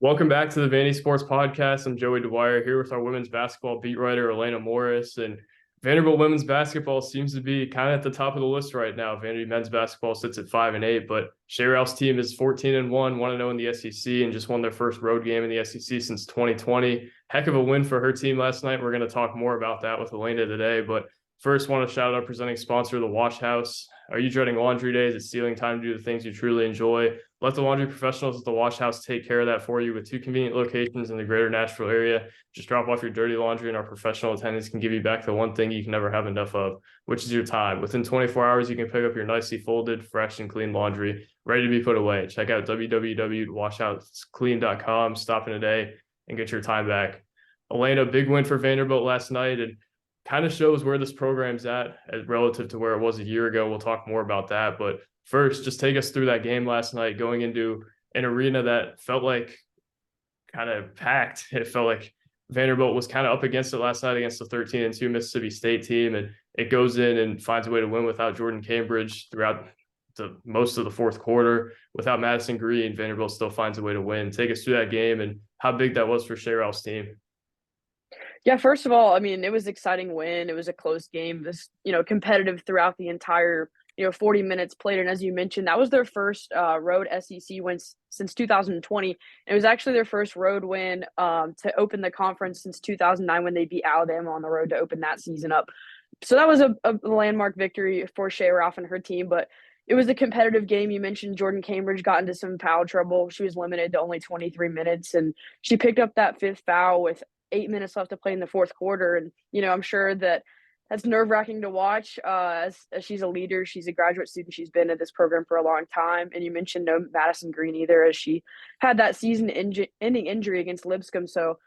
Welcome back to the Vandy Sports Podcast. I'm Joey Dwyer here with our women's basketball beat writer, Alaina Morris. And Vanderbilt women's basketball seems to be kind of at the top of the list right now. Vandy men's basketball sits at 5-8, but Shay Ralph's team is 14-1, 1-0 in the SEC, and just won their first road game in the SEC since 2020. Heck of a win for her team last night. We're going to talk more about that with Alaina today. But first, want to shout out our presenting sponsor, The Wash House. Are you dreading laundry days? It's stealing time to do the things you truly enjoy. Let the laundry professionals at the Wash House take care of that for you with 2 convenient locations in the greater Nashville area. Just drop off your dirty laundry and our professional attendants can give you back the one thing you can never have enough of, which is your time. Within 24 hours, you can pick up your nicely folded, fresh, and clean laundry ready to be put away. Check out www.washhouseclean.com. Stop in today and get your time back. Alaina, big win for Vanderbilt last night, and kind of shows where this program's at relative to where it was a year ago. We'll talk more about that. But first, just take us through that game last night, going into an arena that felt like kind of packed. It felt like Vanderbilt was kind of up against it last night against the 13-2 Mississippi State team. And it goes in and finds a way to win without Jordan Cambridge throughout most of the fourth quarter. Without Madison Green, Vanderbilt still finds a way to win. Take us through that game and how big that was for Shay Ralph's team. Yeah, first of all, I mean, it was an exciting win. It was a close game. This, competitive throughout the entire, 40 minutes played. And as you mentioned, that was their first road SEC win since 2020. It was actually their first road win to open the conference since 2009 when they beat Alabama on the road to open that season up. So that was a landmark victory for Shay Ralph and her team. But it was a competitive game. You mentioned Jordan Cambridge got into some foul trouble. She was limited to only 23 minutes, and she picked up that 5th foul with 8 minutes left to play in the fourth quarter. And, I'm sure that's nerve-wracking to watch as she's a leader. She's a graduate student. She's been at this program for a long time. And you mentioned no Madison Green either, as she had that season-ending injury against Lipscomb. So,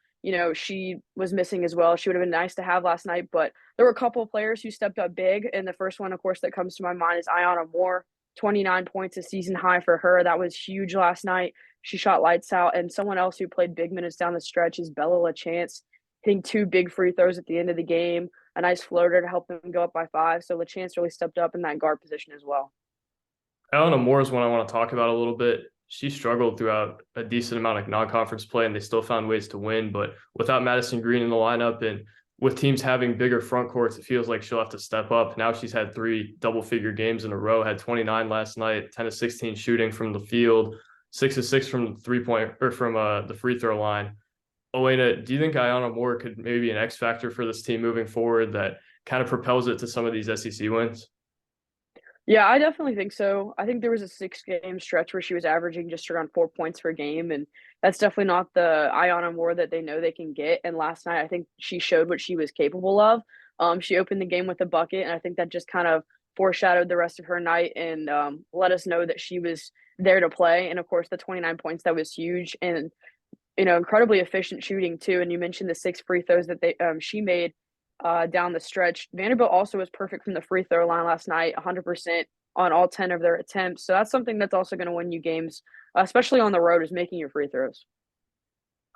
she was missing as well. She would have been nice to have last night. But there were a couple of players who stepped up big. And the first one, of course, that comes to my mind is Ayana Moore. 29 points, a season high for her. That was huge last night. She shot lights out. And someone else who played big minutes down the stretch is LaChance, hitting 2 big free throws at the end of the game, a nice floater to help them go up by 5. So LaChance really stepped up in that guard position as well. Ayana Moore is one I want to talk about a little bit. She struggled throughout a decent amount of non-conference play, and they still found ways to win. But without Madison Green in the lineup and with teams having bigger front courts, it feels like she'll have to step up. Now she's had 3 double-figure games in a row, had 29 last night, 10 of 16 shooting from the field, 6 of 6 from the three-point or from the free throw line. Alaina, do you think Ayana Moore could maybe be an X factor for this team moving forward that kind of propels it to some of these SEC wins? Yeah, I definitely think so. I think there was a 6-game stretch where she was averaging just around 4 points per game, and that's definitely not the Ayana Moore that they know they can get. And last night, I think she showed what she was capable of. She opened the game with a bucket, and I think that just kind of foreshadowed the rest of her night and let us know that she was there to play. And of course, the 29 points, that was huge, and incredibly efficient shooting too. And you mentioned the 6 free throws that she made down the stretch. Vanderbilt also was perfect from the free throw line last night, 100% on all 10 of their attempts. So that's something that's also going to win you games, especially on the road, is making your free throws.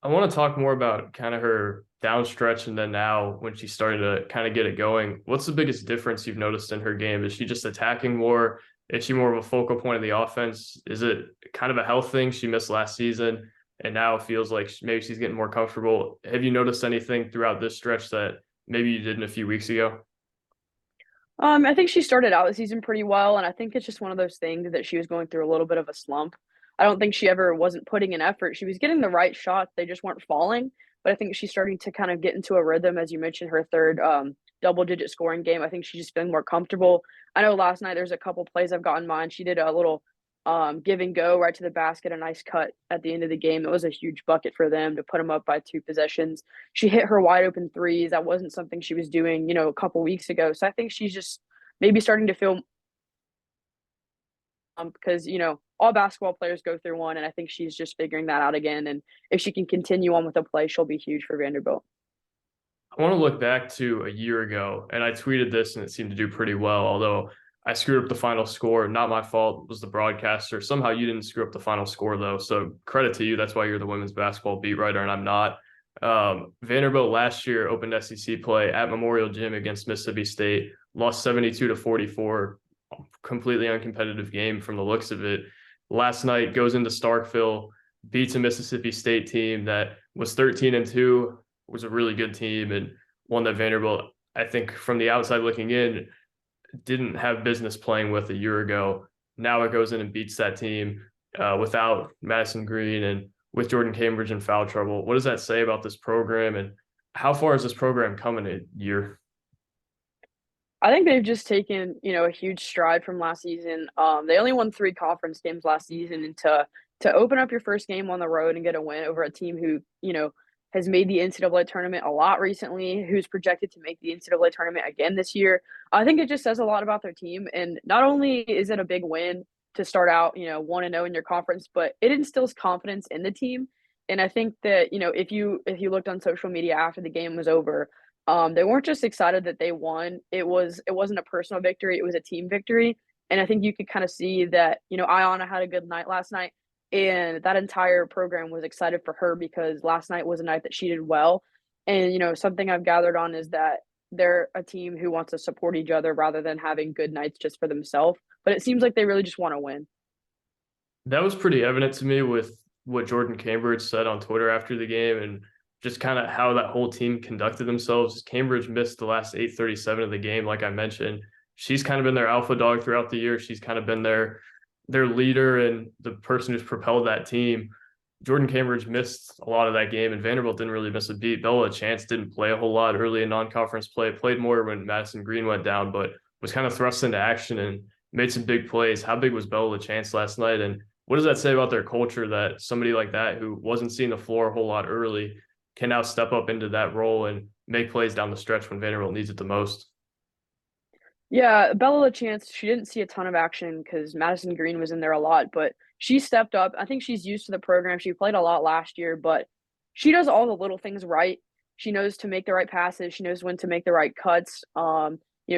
I want to talk more about kind of her down stretch and then now when she started to kind of get it going. What's the biggest difference you've noticed in her game? Is she just attacking more? Is she more of a focal point of the offense? Is it kind of a health thing? She missed last season and now it feels like maybe she's getting more comfortable. Have you noticed anything throughout this stretch that maybe you didn't a few weeks ago? I think she started out the season pretty well, and I think it's just one of those things that she was going through a little bit of a slump. I don't think she ever wasn't putting in effort. She was getting the right shots, they just weren't falling. But I think she's starting to kind of get into a rhythm, as you mentioned, her third double-digit scoring game. I think she's just been more comfortable. I know last night there's a couple plays I've gotten mine. She did a little give and go right to the basket, a nice cut at the end of the game. It was a huge bucket for them to put them up by 2 possessions. She hit her wide open threes. That wasn't something she was doing, a couple weeks ago. So I think she's just maybe starting to feel because, all basketball players go through one. And I think she's just figuring that out again. And if she can continue on with the play, she'll be huge for Vanderbilt. I want to look back to a year ago, and I tweeted this and it seemed to do pretty well, although I screwed up the final score. Not my fault. It was the broadcaster. Somehow you didn't screw up the final score, though. So credit to you. That's why you're the women's basketball beat writer, and I'm not. Vanderbilt last year opened SEC play at Memorial Gym against Mississippi State, lost 72-44, completely uncompetitive game from the looks of it. Last night goes into Starkville, beats a Mississippi State team that was 13-2, was a really good team, and one that Vanderbilt, I think from the outside looking in, didn't have business playing with a year ago. Now it goes in and beats that team without Madison Green and with Jordan Cambridge in foul trouble. What does that say about this program, and how far has this program come in a year? I think they've just taken, a huge stride from last season. They only won 3 conference games last season, and to open up your first game on the road and get a win over a team who, has made the NCAA tournament a lot recently, who's projected to make the NCAA tournament again this year. I think it just says a lot about their team. And not only is it a big win to start out, 1-0 in your conference, but it instills confidence in the team. And I think that, if you looked on social media after the game was over, they weren't just excited that they won. It wasn't a personal victory, it was a team victory. And I think you could kind of see that, Ayana had a good night last night, and that entire program was excited for her because last night was a night that she did well. And, something I've gathered on is that they're a team who wants to support each other rather than having good nights just for themselves. But it seems like they really just want to win. That was pretty evident to me with what Jordan Cambridge said on Twitter after the game, and just kind of how that whole team conducted themselves. Cambridge missed the last 8:37 of the game, like I mentioned. She's kind of been their alpha dog throughout the year. She's kind of been their leader and the person who's propelled that team. Jordan Cambridge missed a lot of that game, and Vanderbilt didn't really miss a beat. LaChance didn't play a whole lot early in non-conference play, played more when Madison Green went down, but was kind of thrust into action and made some big plays. How big was LaChance last night? And what does that say about their culture that somebody like that, who wasn't seeing the floor a whole lot early, can now step up into that role and make plays down the stretch when Vanderbilt needs it the most? Yeah, LaChance, she didn't see a ton of action because Madison Green was in there a lot, but she stepped up. I think she's used to the program. She played a lot last year, but she does all the little things right. She knows to make the right passes. She knows when to make the right cuts.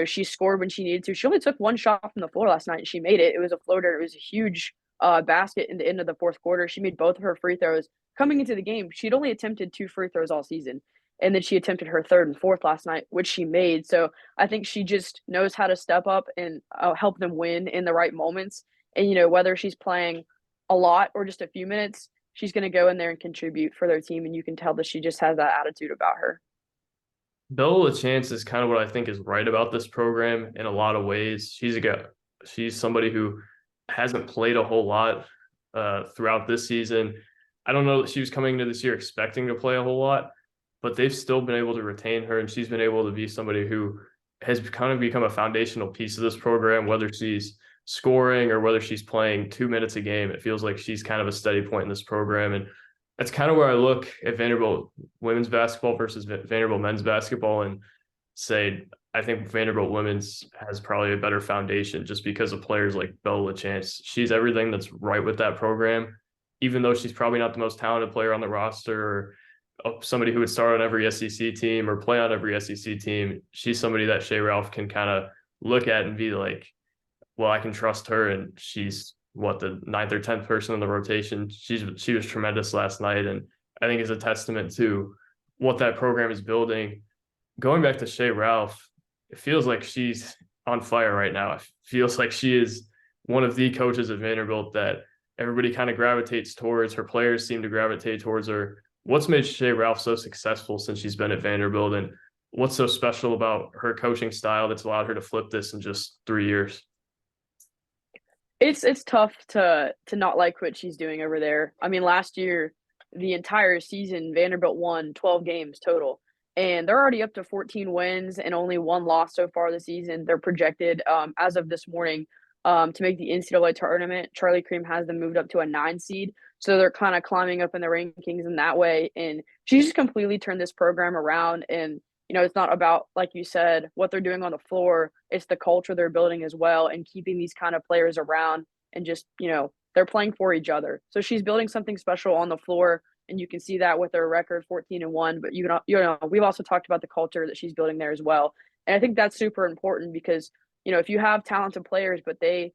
She scored when she needed to. She only took 1 shot from the floor last night, and she made it. It was a floater. It was a huge basket in the end of the fourth quarter. She made both of her free throws. Coming into the game, she'd only attempted 2 free throws all season. And then she attempted her 3rd and 4th last night, which she made. So I think she just knows how to step up and help them win in the right moments. And, whether she's playing a lot or just a few minutes, she's going to go in there and contribute for their team. And you can tell that she just has that attitude about her. LaChance is kind of what I think is right about this program in a lot of ways. She's somebody who hasn't played a whole lot throughout this season. I don't know that she was coming into this year expecting to play a whole lot, but they've still been able to retain her, and she's been able to be somebody who has kind of become a foundational piece of this program, whether she's scoring or whether she's playing 2 minutes a game. It feels like she's kind of a steady point in this program. And that's kind of where I look at Vanderbilt women's basketball versus Vanderbilt men's basketball and say, I think Vanderbilt women's has probably a better foundation just because of players like LaChance. She's everything that's right with that program, even though she's probably not the most talented player on the roster or somebody who would start on every SEC team or play on every SEC team. She's somebody that Shay Ralph can kind of look at and be like, well, I can trust her. And she's the 9th or 10th person in the rotation. She was tremendous last night. And I think is a testament to what that program is building. Going back to Shay Ralph, it feels like she's on fire right now. It feels like she is one of the coaches at Vanderbilt that everybody kind of gravitates towards. Her players seem to gravitate towards her. What's made Shay Ralph so successful since she's been at Vanderbilt, and what's so special about her coaching style that's allowed her to flip this in just 3 years? It's tough to not like what she's doing over there. I mean, last year, the entire season, Vanderbilt won 12 games total, and they're already up to 14 wins and only 1 loss so far this season. They're projected, as of this morning, to make the NCAA tournament. Charlie Cream has them moved up to a 9 seed. So they're kind of climbing up in the rankings in that way. And she's just completely turned this program around. And, it's not about, like you said, what they're doing on the floor. It's the culture they're building as well and keeping these kind of players around and just, they're playing for each other. So she's building something special on the floor. And you can see that with their record 14-1. But, we've also talked about the culture that she's building there as well. And I think that's super important because, if you have talented players, but they,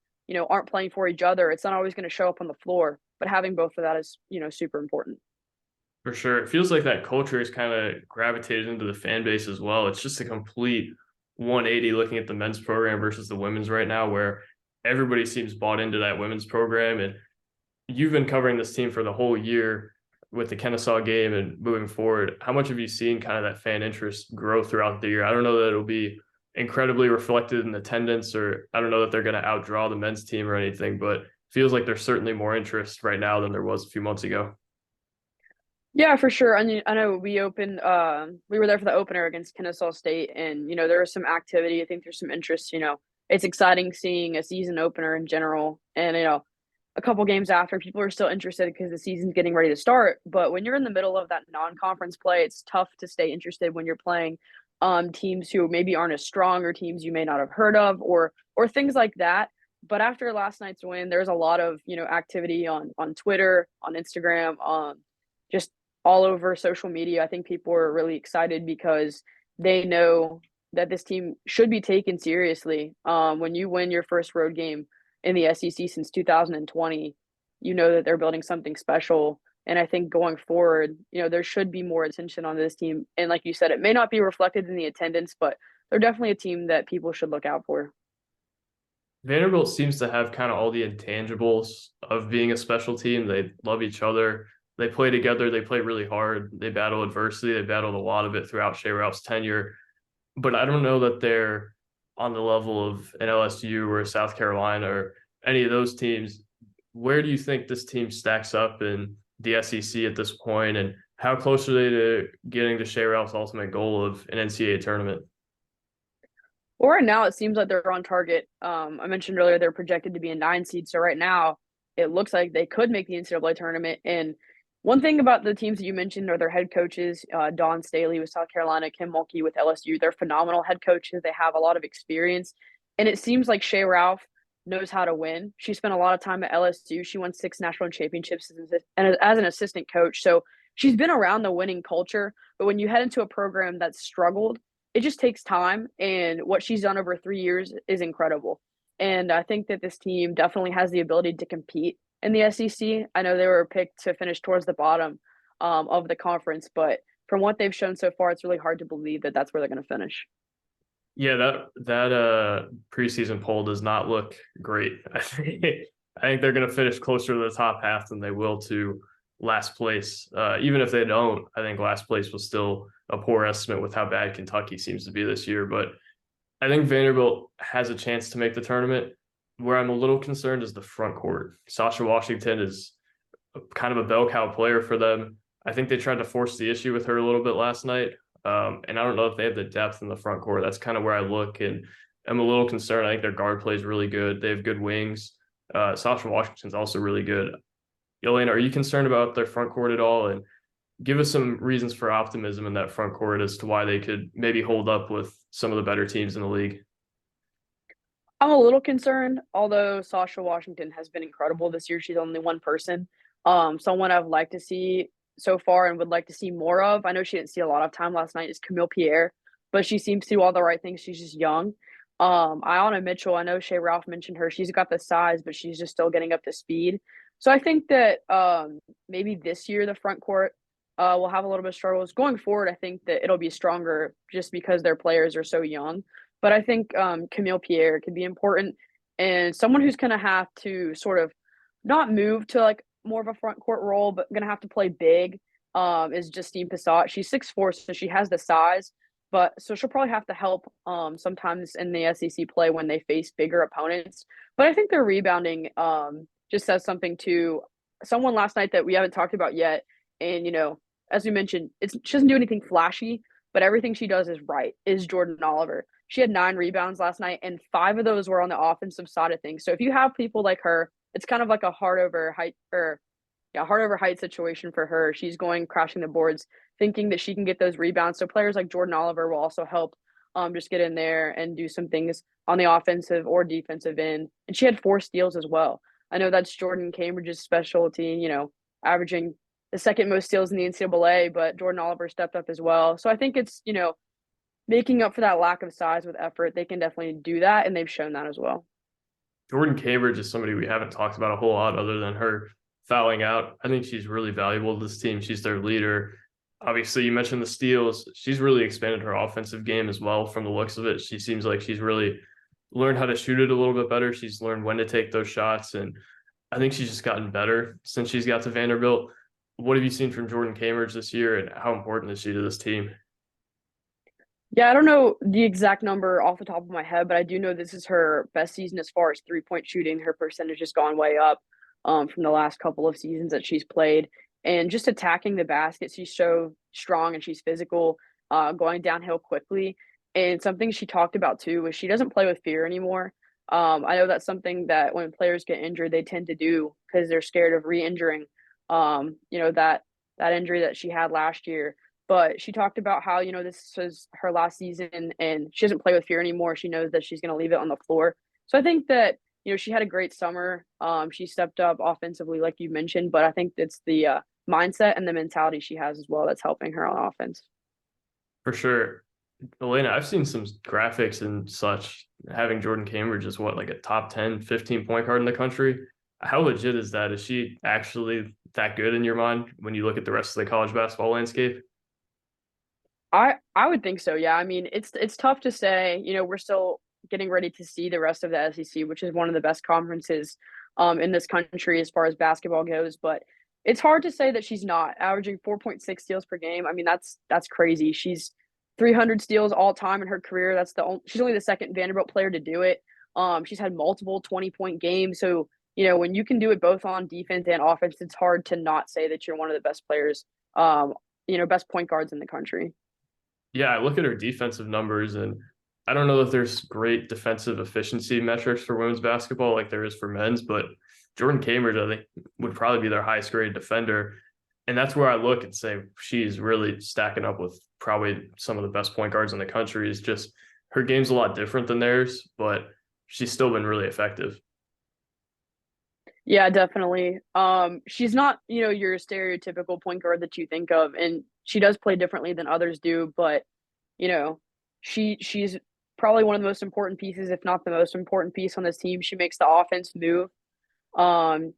aren't playing for each other, it's not always going to show up on the floor. But having both of that is, super important. For sure. It feels like that culture is kind of gravitated into the fan base as well. It's just a complete 180 looking at the men's program versus the women's right now, where everybody seems bought into that women's program. And you've been covering this team for the whole year with the Kennesaw game and moving forward. How much have you seen kind of that fan interest grow throughout the year? I don't know that it'll be incredibly reflected in attendance, or I don't know that they're going to outdraw the men's team or anything, but feels like there's certainly more interest right now than there was a few months ago. Yeah, for sure. I know we were there for the opener against Kennesaw State, and there was some activity. I think there's some interest. It's exciting seeing a season opener in general, and a couple games after, people are still interested because the season's getting ready to start. But when you're in the middle of that non-conference play, it's tough to stay interested when you're playing teams who maybe aren't as strong, or teams you may not have heard of, or things like that. But after last night's win, there's a lot of activity on Twitter, on Instagram, just all over social media. I think people are really excited because they know that this team should be taken seriously. When you win your first road game in the SEC since 2020, you know that they're building something special. And I think going forward, there should be more attention on this team. And like you said, it may not be reflected in the attendance, but they're definitely a team that people should look out for. Vanderbilt seems to have kind of all the intangibles of being a special team. They love each other. They play together. They play really hard. They battle adversity. They battled a lot of it throughout Shay Ralph's tenure. But I don't know that they're on the level of an LSU or South Carolina or any of those teams. Where do you think this team stacks up in the SEC at this point, and how close are they to getting to Shay Ralph's ultimate goal of an NCAA tournament? Well, right now it seems like they're on target. I mentioned earlier they're projected to be a 9 seed. So right now it looks like they could make the NCAA tournament. And one thing about the teams that you mentioned are their head coaches, Don Staley with South Carolina, Kim Mulkey with LSU. They're phenomenal head coaches. They have a lot of experience. And it seems like Shay Ralph knows how to win. She spent a lot of time at LSU. She won 6 national championships as an assistant coach. So she's been around the winning culture. But when you head into a program that's struggled, it just takes time. And what she's done over 3 years is incredible. And I think that this team definitely has the ability to compete in the SEC. I know they were picked to finish towards the bottom of the conference, but from what they've shown so far, it's really hard to believe that that's where they're going to finish. Yeah, that preseason poll does not look great. I think they're going to finish closer to the top half than they will to last place. Even if they don't, I think last place was still a poor estimate with how bad Kentucky seems to be this year. But I think Vanderbilt has a chance to make the tournament. Where I'm a little concerned is the front court. Sasha Washington is kind of a bell cow player for them. I think they tried to force the issue with her a little bit last night. And I don't know if they have the depth in the front court. That's kind of where I look, and I'm a little concerned. I think their guard play is really good. They have good wings. Sasha Washington's also really good. Alaina, are you concerned about their front court at all? And give us some reasons for optimism in that front court as to why they could maybe hold up with some of the better teams in the league. I'm a little concerned, although Sasha Washington has been incredible this year. She's only one person. Someone I've liked to see so far and would like to see more of. I know she didn't see a lot of time last night is Camille Pierre, but she seems to do all the right things. She's just young. Ayana Mitchell, I know Shay Ralph mentioned her. She's got the size, but she's just still getting up to speed. So I think that maybe this year the front court will have a little bit of struggles. Going forward, I think that it'll be stronger just because their players are so young. But I think Camille Pierre could be important, and someone who's going to have to sort of not move to like more of a front court role, but going to have to play big is Justine Passat. She's 6'4", so she has the size, but so she'll probably have to help sometimes in the SEC play when they face bigger opponents. But I think their rebounding just says something to someone last night that we haven't talked about yet. And as we mentioned, she doesn't do anything flashy, but everything she does is right. Is Jordan Oliver. She had 9 rebounds last night, and 5 of those were on the offensive side of things. So if you have people like her, it's kind of like a heart over height situation for her. She's going crashing the boards, thinking that she can get those rebounds. So players like Jordan Oliver will also help just get in there and do some things on the offensive or defensive end. And she had 4 steals as well. I know that's Jordan Cambridge's specialty, averaging the second most steals in the NCAA, but Jordan Oliver stepped up as well. So I think it's, making up for that lack of size with effort. They can definitely do that, and they've shown that as well. Jordan Cambridge is somebody we haven't talked about a whole lot other than her fouling out. I think she's really valuable to this team. She's their leader. Obviously, you mentioned the steals. She's really expanded her offensive game as well from the looks of it. She seems like she's really learned how to shoot it a little bit better. She's learned when to take those shots. And I think she's just gotten better since she's got to Vanderbilt. What have you seen from Jordan Cambridge this year, and how important is she to this team? Yeah, I don't know the exact number off the top of my head, but I do know this is her best season as far as 3-point shooting. Her percentage has gone way up from the last couple of seasons that she's played. And just attacking the basket, she's so strong and she's physical, going downhill quickly. And something she talked about too is she doesn't play with fear anymore. I know that's something that when players get injured, they tend to do because they're scared of re-injuring. That injury that she had last year, but she talked about how, this was her last season and she doesn't play with fear anymore. She knows that she's going to leave it on the floor. So I think that, she had a great summer. She stepped up offensively, like you mentioned, but I think it's the mindset and the mentality she has as well that's helping her on offense. For sure. Alaina, I've seen some graphics and such having Jordan Cambridge as what, like a top 10, 15 point guard in the country. How legit is that? Is she actually that good in your mind when you look at the rest of the college basketball landscape? I would think so. Yeah. I mean, it's tough to say. We're still getting ready to see the rest of the SEC, which is one of the best conferences in this country as far as basketball goes. But it's hard to say that she's not averaging 4.6 steals per game. I mean, that's crazy. She's 300 steals all time in her career. She's only the second Vanderbilt player to do it. She's had multiple 20-point games. So when you can do it both on defense and offense, it's hard to not say that you're one of the best players. Best point guards in the country. Yeah, I look at her defensive numbers, and I don't know if there's great defensive efficiency metrics for women's basketball like there is for men's, but Jordan Cambridge, I think, would probably be their highest graded defender. And that's where I look and say she's really stacking up with probably some of the best point guards in the country. Is just her game's a lot different than theirs, but she's still been really effective. Yeah, definitely. She's not, your stereotypical point guard that you think of, and she does play differently than others do, but you know, she's probably one of the most important pieces, if not the most important piece on this team. She makes the offense move. Um,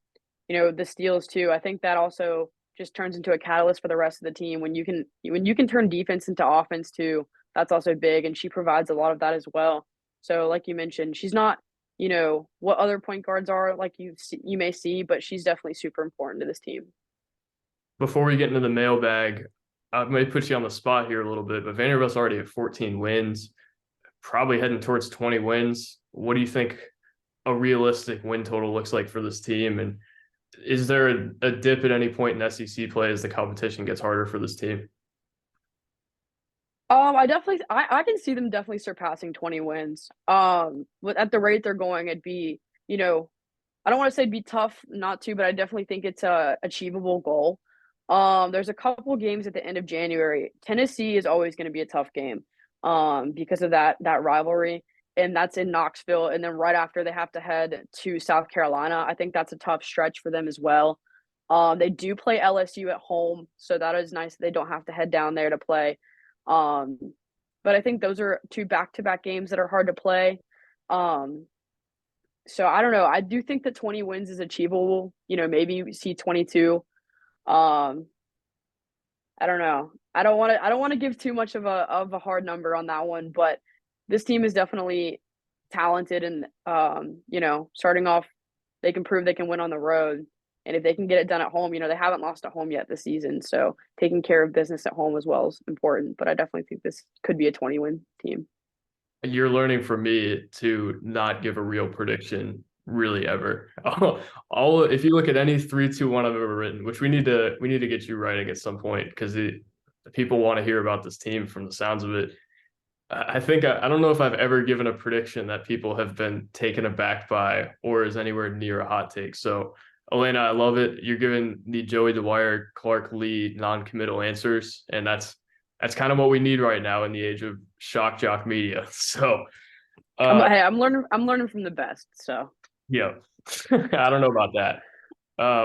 the steals too. I think that also just turns into a catalyst for the rest of the team when you can turn defense into offense too. That's also big, and she provides a lot of that as well. So, like you mentioned, she's not what other point guards are like you may see, but she's definitely super important to this team. Before we get into the mailbag, I may put you on the spot here a little bit, but Vanderbilt's already at 14 wins, probably heading towards 20 wins. What do you think a realistic win total looks like for this team? And is there a dip at any point in SEC play as the competition gets harder for this team? I can see them definitely surpassing 20 wins. At the rate they're going, it'd be, I don't want to say it'd be tough not to, but I definitely think it's a achievable goal. There's a couple games at the end of January. Tennessee is always going to be a tough game, because of that rivalry, and that's in Knoxville. And then right after they have to head to South Carolina. I think that's a tough stretch for them as well. They do play LSU at home, so that is nice. They don't have to head down there to play. Um, but I think those are two back-to-back games that are hard to play. Um, so I don't know. I do think that 20 wins is achievable. Maybe we see 22. Um, I don't know. I don't want to give too much of a hard number on that one, but this team is definitely talented and starting off, they can prove they can win on the road. And if they can get it done at home, they haven't lost at home yet this season. So taking care of business at home as well is important. But I definitely think this could be a 20-win team. You're learning from me to not give a real prediction really ever. All if you look at any 3-2-1 I've ever written, which we need to get you writing at some point because people want to hear about this team from the sounds of it. I think I don't know if I've ever given a prediction that people have been taken aback by or is anywhere near a hot take. So Alaina, I love it. You're giving the Joey Dwyer, Clark Lee non-committal answers, and that's kind of what we need right now in the age of shock jock media. So I'm learning from the best. So yeah, I don't know about that.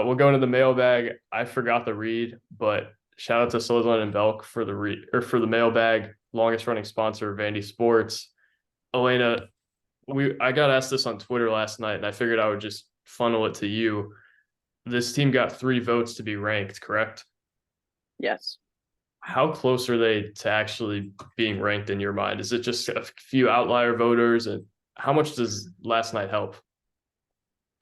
We'll go into the mailbag. I forgot the read, but shout out to Slytherin and Belk for the read or for the mailbag. Longest running sponsor of Vandy Sports. Alaina, I got asked this on Twitter last night, and I figured I would just funnel it to you. This team got 3 votes to be ranked, correct? yes. How close are they to actually being ranked in your mind? Is it just a few outlier voters, and how much does last night help?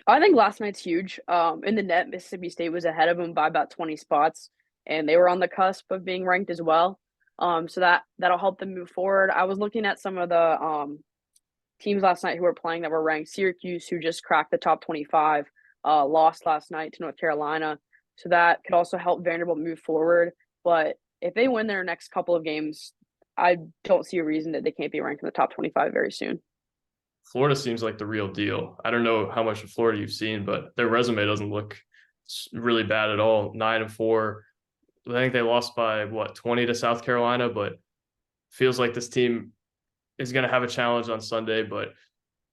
I think last night's huge. In the net, Mississippi State was ahead of them by about 20 spots, and they were on the cusp of being ranked as well. So that'll help them move forward. I was looking at some of the teams last night who were playing that were ranked. Syracuse, who just cracked the top 25, lost last night to North Carolina. So that could also help Vanderbilt move forward. But if they win their next couple of games, I don't see a reason that they can't be ranked in the top 25 very soon. Florida seems like the real deal. I don't know how much of Florida you've seen, but their resume doesn't look really bad at all. 9-4. I think they lost by 20 to South Carolina, but feels like this team is going to have a challenge on Sunday, but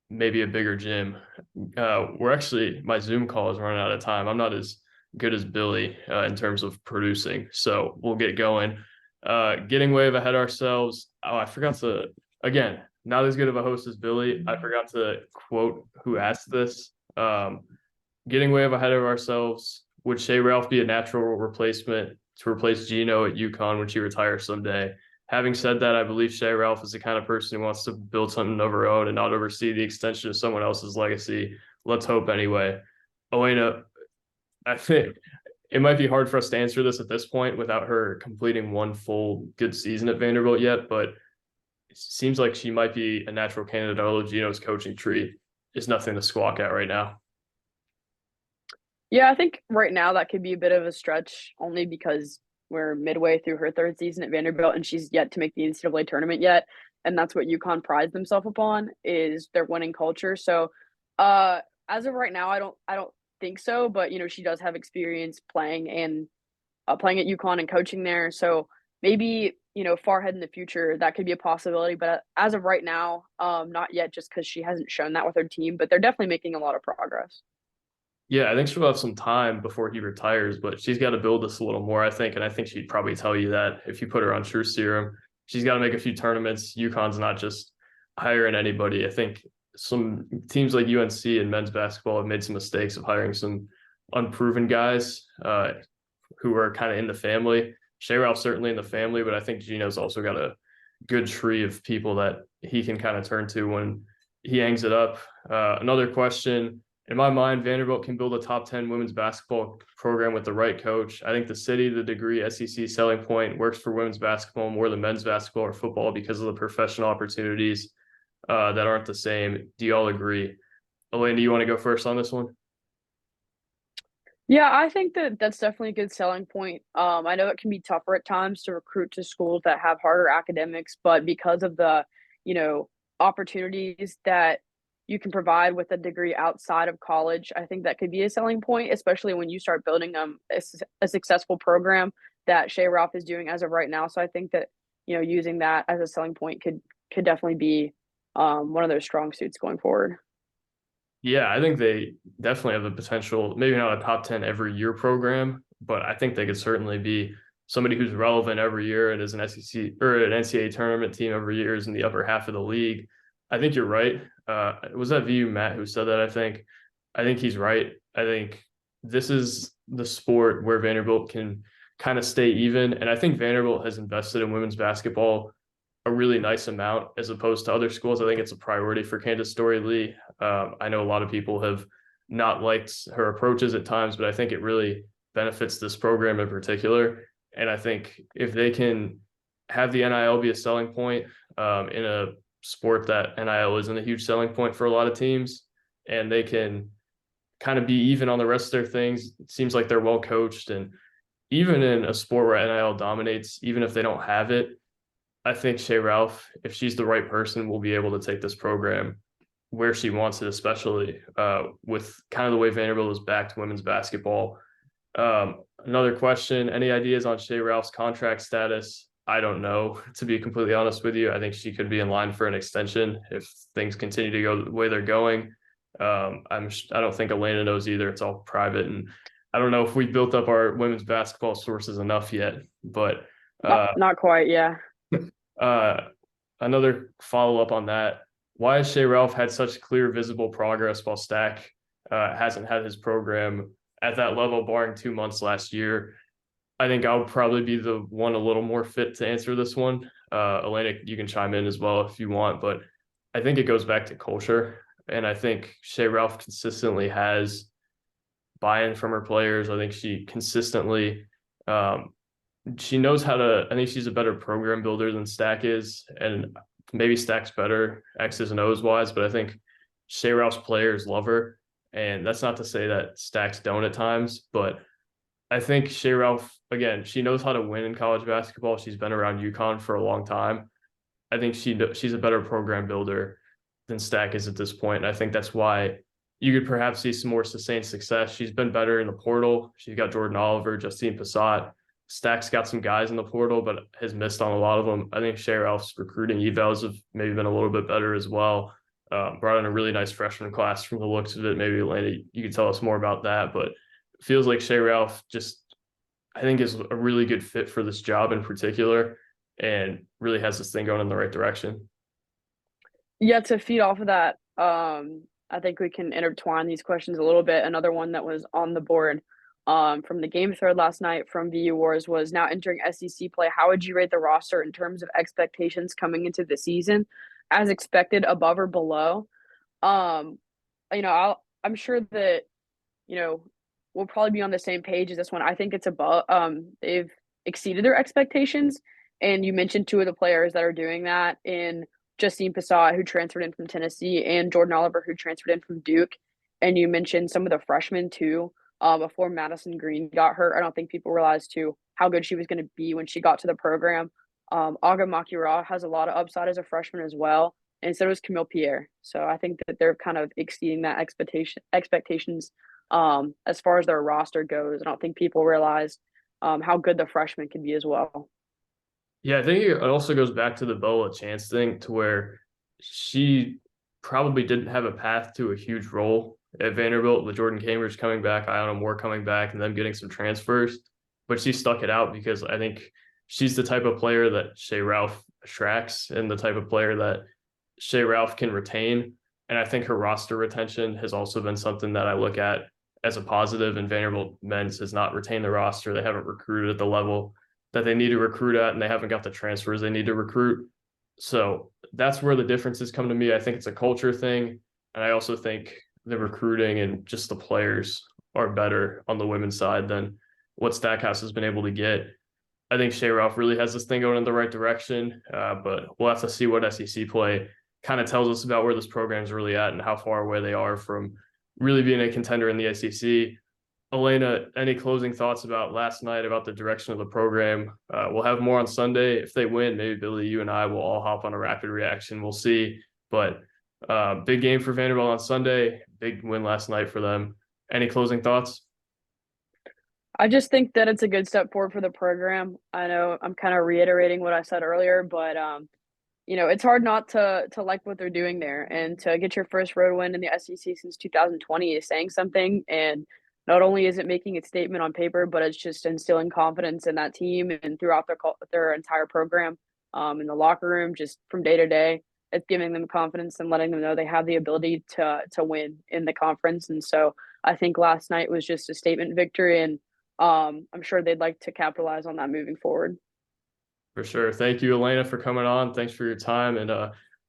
maybe a bigger gym. My Zoom call is running out of time. I'm not as good as Billy in terms of producing, so we'll get going. Getting way ahead of ourselves. Oh, I forgot to, again, not as good of a host as Billy. I forgot to quote who asked this. Getting way ahead of ourselves. Would Shay Ralph be a natural replacement to replace Gino at UConn when she retires someday? Having said that, I believe Shay Ralph is the kind of person who wants to build something of her own and not oversee the extension of someone else's legacy. Let's hope anyway. Alaina, I think it might be hard for us to answer this at this point without her completing one full good season at Vanderbilt yet, but it seems like she might be a natural candidate, although Gino's coaching tree is nothing to squawk at right now. Yeah, I think right now that could be a bit of a stretch only because we're midway through her third season at Vanderbilt and she's yet to make the NCAA tournament yet. And that's what UConn prides themselves upon is their winning culture. So as of right now, I don't think so, but she does have experience playing and playing at UConn and coaching there. So maybe, far ahead in the future, that could be a possibility. But as of right now, not yet just because she hasn't shown that with her team, but they're definitely making a lot of progress. Yeah, I think she'll have some time before he retires, but she's got to build this a little more, I think. And I think she'd probably tell you that if you put her on True Serum. She's got to make a few tournaments. UConn's not just hiring anybody. I think some teams like UNC and men's basketball have made some mistakes of hiring some unproven guys who are kind of in the family. Shay Ralph's certainly in the family, but I think Gino's also got a good tree of people that he can kind of turn to when he hangs it up. Another question. In my mind, Vanderbilt can build a top 10 women's basketball program with the right coach. I think the city, the degree, SEC selling point works for women's basketball more than men's basketball or football because of the professional opportunities that aren't the same. Do you all agree? Elaine, do you want to go first on this one? Yeah, I think that that's definitely a good selling point. I know it can be tougher at times to recruit to schools that have harder academics, but because of the, you know, opportunities that you can provide with a degree outside of college, I think that could be a selling point, especially when you start building a successful program that Shay Ralph is doing as of right now. So I think that, using that as a selling point could definitely be one of their strong suits going forward. Yeah, I think they definitely have the potential, maybe not a top 10 every year program, but I think they could certainly be somebody who's relevant every year and is an SEC or an NCAA tournament team every year is in the upper half of the league. I think you're right. Was that VU Matt who said that? I think he's right. I think this is the sport where Vanderbilt can kind of stay even. And I think Vanderbilt has invested in women's basketball a really nice amount as opposed to other schools. I think it's a priority for Candace Story-Lee. I know a lot of people have not liked her approaches at times, but I think it really benefits this program in particular. And I think if they can have the NIL be a selling point in a sport that NIL isn't a huge selling point for a lot of teams, and they can kind of be even on the rest of their things, it seems like they're well coached. And even in a sport where NIL dominates, even if they don't have it, I think Shay Ralph, if she's the right person, will be able to take this program where she wants it, especially with kind of the way Vanderbilt is back to women's basketball. Another question, any ideas on Shay Ralph's contract status? I don't know, to be completely honest with you. I think she could be in line for an extension if things continue to go the way they're going. I don't think Alaina knows either. It's all private. And I don't know if we built up our women's basketball sources enough yet, but Not quite, yeah. Another follow-up on that. Why has Shay Ralph had such clear, visible progress while Stack hasn't had his program at that level, barring 2 months last year? I think I'll probably be the one a little more fit to answer this one. Alaina, you can chime in as well if you want, but I think it goes back to culture. And I think Shay Ralph consistently has buy-in from her players. I think she consistently she knows how to. I think she's a better program builder than Stack is, and maybe Stack's better X's and O's wise, but I think Shay Ralph's players love her. And that's not to say that Stacks don't at times, but I think Shay Ralph, again, she knows how to win in college basketball. She's been around UConn for a long time. I think she's a better program builder than Stack is at this point. And I think that's why you could perhaps see some more sustained success. She's been better in the portal. She's got Jordan Oliver, Justine Passat. Stack's got some guys in the portal, but has missed on a lot of them. I think Shay Ralph's recruiting evals have maybe been a little bit better as well. Brought in a really nice freshman class from the looks of it. Maybe Alaina, you could tell us more about that, but it feels like Shay Ralph just, I think, is a really good fit for this job in particular, and really has this thing going in the right direction. Yeah, to feed off of that, I think we can intertwine these questions a little bit. Another one that was on the board from the game thread last night from VU Wars was, now entering SEC play, how would you rate the roster in terms of expectations coming into the season? As expected, above or below? I'm sure that, we'll probably be on the same page as this one. I think it's above. They've exceeded their expectations. And you mentioned two of the players that are doing that in Justine Passat, who transferred in from Tennessee, and Jordan Oliver, who transferred in from Duke. And you mentioned some of the freshmen too. Before Madison Green got hurt, I don't think people realized too how good she was going to be when she got to the program. Aga Makira has a lot of upside as a freshman as well, and so does Camille Pierre. So I think that they're kind of exceeding that expectations as far as their roster goes. I don't think people realize how good the freshmen can be as well. Yeah, I think it also goes back to the LaChance thing, to where she probably didn't have a path to a huge role at Vanderbilt, with Jordan Cambridge coming back, Ayana Moore coming back, and them getting some transfers. But she stuck it out because I think she's the type of player that Shay Ralph attracts, and the type of player that Shay Ralph can retain. And I think her roster retention has also been something that I look at as a positive. And Vanderbilt men's has not retained the roster. They haven't recruited at the level that they need to recruit at, and they haven't got the transfers they need to recruit. So that's where the differences come to me. I think it's a culture thing. And I also think the recruiting and just the players are better on the women's side than what Stackhouse has been able to get. I think Shay Ralph really has this thing going in the right direction, but we'll have to see what SEC play kind of tells us about where this program is really at and how far away they are from really being a contender in the SEC. Alaina, any closing thoughts about last night, about the direction of the program? We'll have more on Sunday. If they win, maybe Billy, you and I will all hop on a rapid reaction. We'll see. But big game for Vanderbilt on Sunday. Big win last night for them. Any closing thoughts? I just think that it's a good step forward for the program. I know I'm kind of reiterating what I said earlier, but it's hard not to like what they're doing there, and to get your first road win in the SEC since 2020 is saying something. And not only is it making its statement on paper, but it's just instilling confidence in that team and throughout their entire program, in the locker room, just from day to day. It's giving them confidence and letting them know they have the ability to win in the conference. And so I think last night was just a statement victory, and I'm sure they'd like to capitalize on that moving forward. For sure. Thank you, Alaina, for coming on. Thanks for your time. And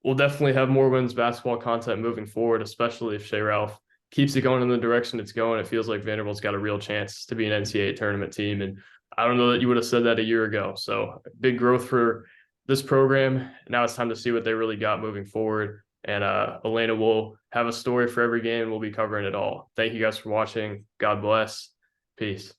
we'll definitely have more women's basketball content moving forward, especially if Shay Ralph keeps it going in the direction it's going. It feels like Vanderbilt's got a real chance to be an NCAA tournament team. And I don't know that you would have said that a year ago. So big growth for this program. Now it's time to see what they really got moving forward. And Alaina will have a story for every game. We'll be covering it all. Thank you guys for watching. God bless. Peace.